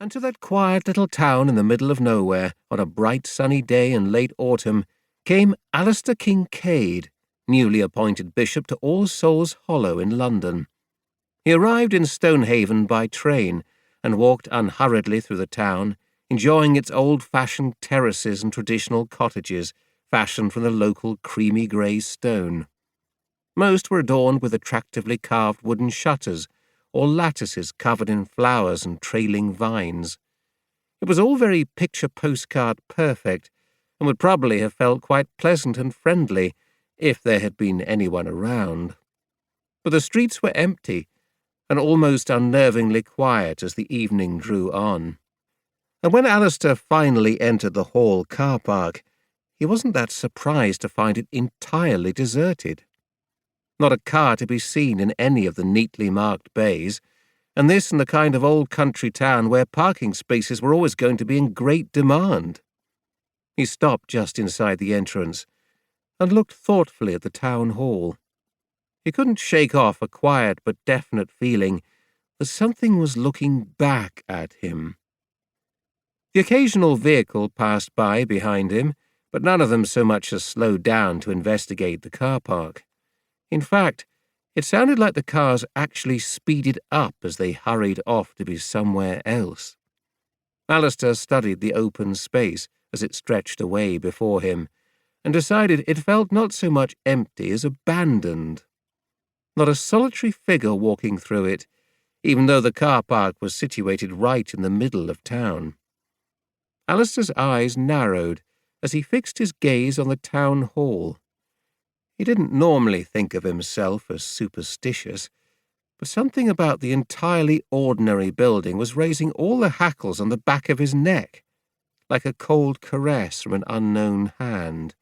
And to that quiet little town in the middle of nowhere, on a bright sunny day in late autumn, came Alistair Kincaid, newly appointed bishop to All Souls Hollow in London. He arrived in Stonehaven by train and walked unhurriedly through the town, enjoying its old-fashioned terraces and traditional cottages, fashioned from the local creamy grey stone. Most were adorned with attractively carved wooden shutters, or lattices covered in flowers and trailing vines. It was all very picture-postcard perfect, and would probably have felt quite pleasant and friendly if there had been anyone around. But the streets were empty, and almost unnervingly quiet as the evening drew on. And when Alistair finally entered the hall car park, he wasn't that surprised to find it entirely deserted. Not a car to be seen in any of the neatly marked bays, and this in the kind of old country town where parking spaces were always going to be in great demand. He stopped just inside the entrance and looked thoughtfully at the town hall. He couldn't shake off a quiet but definite feeling that something was looking back at him. The occasional vehicle passed by behind him, but none of them so much as slowed down to investigate the car park. In fact, it sounded like the cars actually speeded up as they hurried off to be somewhere else. Alistair studied the open space as it stretched away before him, and decided it felt not so much empty as abandoned. Not a solitary figure walking through it, even though the car park was situated right in the middle of town. Alistair's eyes narrowed as he fixed his gaze on the town hall. He didn't normally think of himself as superstitious, but something about the entirely ordinary building was raising all the hackles on the back of his neck, like a cold caress from an unknown hand.